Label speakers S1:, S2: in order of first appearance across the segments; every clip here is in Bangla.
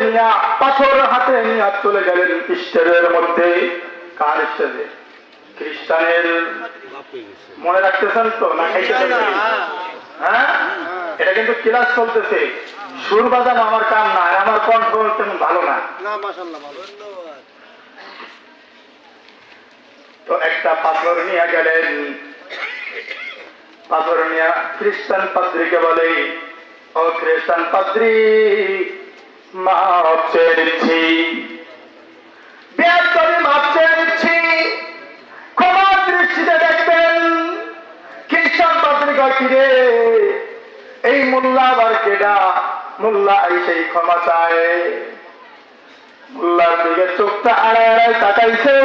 S1: নিয়ে পাথর হাতে নিয়ে চলে গেলেন স্টেজের মধ্যে। কার স্টেজে? খ্রিস্টানের। মনে রাখতেছেন তো না? হ্যাঁ, এটা কিন্তু ক্লাস চলতেছে, সুর বাজানো আমার কাম না, আমার কন্ট্রোল তেমন ভালো না। তো একটা পাথর নিয়ে গেলেন, পাথর নিয়ে খ্রিস্টান পাদ্রীকে বলে, ও খ্রিস্টান পাদ্রী, মাপ চেয়ে নিচ্ছি, বিয়ার করে মাপ চেয়ে নিচ্ছি, ক্ষমার দৃষ্টিতে দেখবেন। খ্রিস্টান পাদ্রী কয়, কি রে এই মোল্লা আবার কেডা? মোল্লা এই সেই ক্ষমা চায়। মোল্লার দিকে চোখটা আড়াই আড়াই তাকাইছে।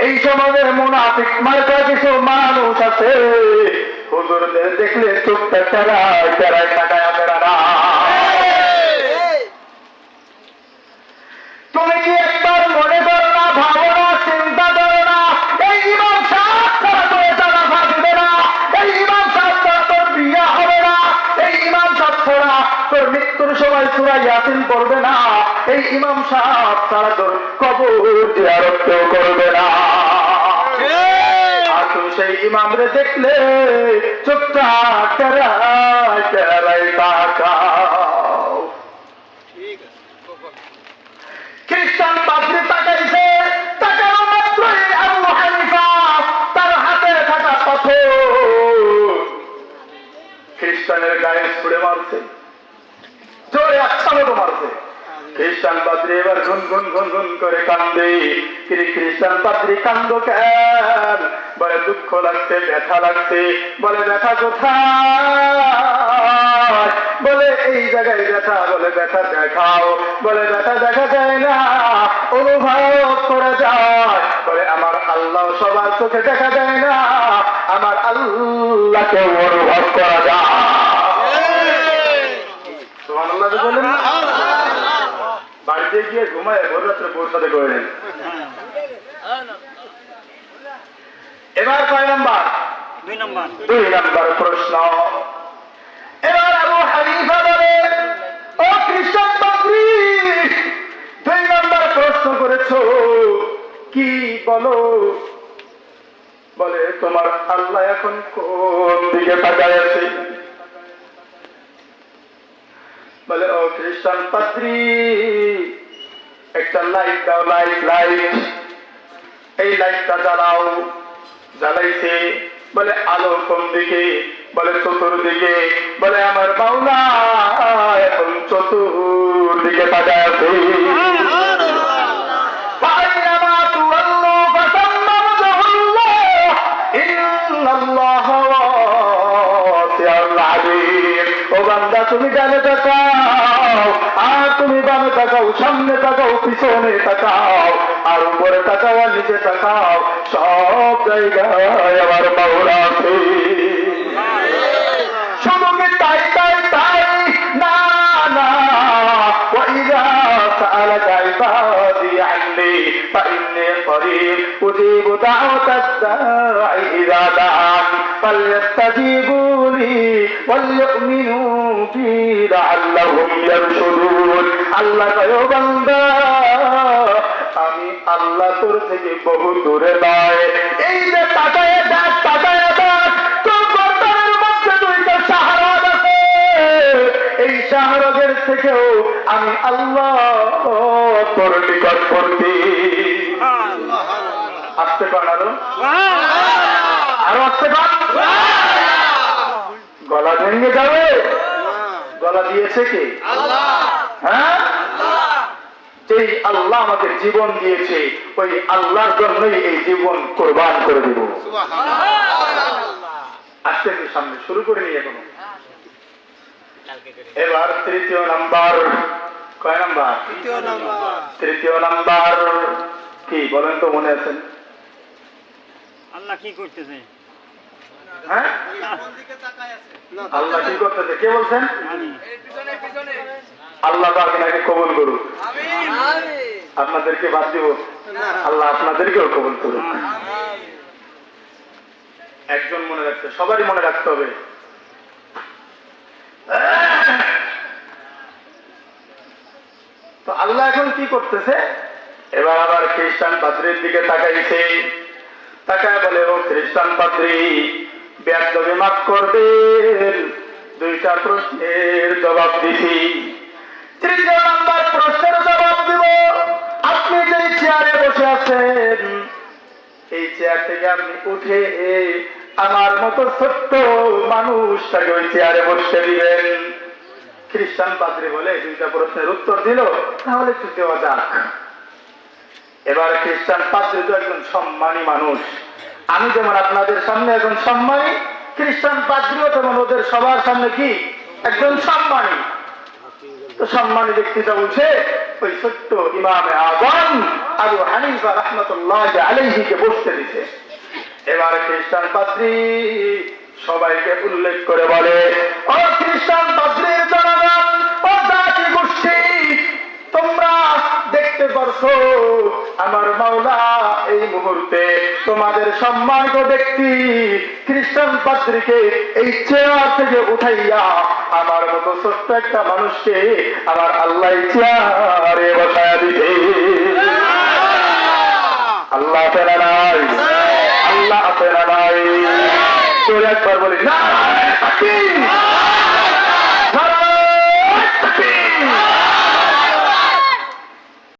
S1: এই সমাজের মুনাফিক মার্কা কিছু মানুষ আছে, হুজুরদের দেখলে চোখটা টেরায় টেরায় তাকায় বেড়ানা। তুমি কি একবার মনে করো না, ভাবো না, চিন্তা করো না, এই ইমাম সাহেব ছাড়া তোর জানাজা দিবে না, এই ইমাম সাহেব ছাড়া তোর বিয়ে হবে না, এই ইমাম সাহেব ছাড়া তোর মৃত্যুর সময় সূরা ইয়াসিন পড়বে না, এই ইমাম সাহেব ছাড়া তোর কবর জিয়ারত কেউ করবে না। আর তুমি সেই ইমামরে দেখলে চোখটা টেরায় টেরায় তাকাও। খ্রিস্টান পাদ্রী তাকাইছে, তাকানো মাত্রই আবু হানিফা তার হাতে থাকা পাথর খ্রিস্টানের গায়ে ছুড়ে মারছে, জোরে আচ্ছা মতো মারছে। খ্রিস্টান পাদ্রী এবার ঘুন ঘুন ঘুন ঘুন করে কান্দে। খ্রিস্টান পাদ্রী কান্দ কেন? বলে দুঃখ লাগছে, ব্যথা লাগছে। বলে ব্যথা কোথায়? বলে এই জায়গায় ব্যথা। বলে ব্যথা দেখাও। বলে ব্যথা দেখা যায় না, অনুভব করা যায়। বলে আমার আল্লাহ সবার চোখে দেখা যায় না, আমার আল্লাহকে অনুভব করা যায়। সুবহানাল্লাহ বলেন। বাড়িতে গিয়ে ঘুমায় ভোর রাত্রে বউর সাথে করে নেন। এবার কয় নাম্বার? 2 নাম্বার প্রশ্ন। এবার আবু হানিফা বলে, ও খ্রিস্টান পাদ্রী, 2 নাম্বার প্রশ্ন করেছো, কি বলো? বলে তোমার আল্লাহ এখন কোন দিকে তাকায় আছে? বলে ও খ্রিস্টান পাদ্রী, একটা লাইট দাও, লাইট লাইট, এই লাইটটা জ্বালাও। জ্বালাইছে। বলে আলো কোন দিকে? বলে চতুর্দিকে। বলে আমার মাওলা এখন চতুর্দিকে তাকায় আছে। ও বান্দা, তুমি ডানে তাকাও, আর তুমি বামে তাকাও, সামনে তাকাও, পিছনে তাকাও, আর উপরে তাকাও, আর নিচে তাকাও, সব জায়গায় আমার মাওলা আছে। শুধু কি তাই তাই তাই? না না। ওয়াইযা সাআলাকা ইবাদি আন্নী ফাইন্নী করিব উজিবু দাওয়াতাদ দাঈ ইযা দাআন ফালইস্তাজিবু লি ওয়ালইউমিনু বি লাআল্লাহুম ইয়ারশুদুন। আল্লাহ কয়, ও বান্দা, আমি আল্লাহ তোর থেকে বহু দূরে নয়। এই যে তাকায় দেখ, তাকায় দেখ, তোর গর্দানের মধ্যে 2টা শাহরাগ আছে। এই শাহরাগের থেকেও আমি আল্লাহ তোর নিকটবর্তী। আসতে পার আরো, আরো আসতে পার। গলা ভেঙে যাবে। গলা দিয়েছে কে? হ্যাঁ, যেই আল্লাহ আমাদের জীবন দিয়েছে, ওই আল্লাহর জন্যই এই জীবন কোরবান করে দেব। আস্তে আস্তে সামনে শুরু করে নিয়ে এখনো। এবার 3য় নাম্বার। কয় নাম্বার? 3য় নাম্বার কি বলেন তো, মনে আছেন?
S2: আল্লাহ কি করতেছে?
S1: হ্যাঁ, আল্লাহ কি করতেছে? কে বলছেন? আল্লাহ আপনাকে কবুল করুক। আপনাদেরকে বাদ দিব, আল্লাহ আপনাদেরকেও কবুল করুক। একজন মনে রাখতে, সবারই মনে রাখতে হবে। তো আল্লাহ এখন কি করতেছে? এবার আবার খ্রিস্টান পাদ্রীর দিকে তাকাইছে, তাকায় বলে, ও খ্রিস্টান পাদ্রী, বেয়াদবি মাফ করবেন, দুইটা প্রশ্নের জবাব দিছি, তৃতীয় নাম্বার প্রশ্নের জবাব দিব। আপনি যে চেয়ারে বসে আছেন, এই চেয়ার থেকে আপনি উঠে আমার মতো ছোট্ট মানুষটাকে ওই চেয়ারে বসতে দিবেন। খ্রিস্টান পাদ্রী বলে, দুইটা প্রশ্নের উত্তর দিল, তাহলে একটু দেওয়া যাক। এবার খ্রিস্টান পাদ্রী তো একজন সম্মানী মানুষ, আমি যেমন আপনাদের সামনে একজন সম্মানী, খ্রিস্টান পাদ্রীও তেমন ওদের সবার সামনে কি একজন সম্মানী। তো সম্মানী ব্যক্তিটা উঠে ওই ছোট্ট ইমামে আযম আবু হানিফা রাহমাতুল্লাহ আলাইহিকে বসতে দিছে। এবার খ্রিস্টান পাদ্রী সবাইকে উল্লেখ করে বলে, ও খ্রিস্টান পাদ্রীর জনগণ, ও জাতি গোষ্ঠী, তোমরা দেখতে পারছো আমার মাওলা এই মুহূর্তে তোমাদের সম্মানিত ব্যক্তি খ্রিস্টান পাদ্রীকে এই চেয়ার থেকে উঠাইয়া আমার মতো ছোট্ট একটা মানুষকে আমার আল্লাহ চেয়ারে বসায় দিতে। আল্লাহ আছে না নাই? আল্লাহ আছে না নাই? তোর একবার বলি না।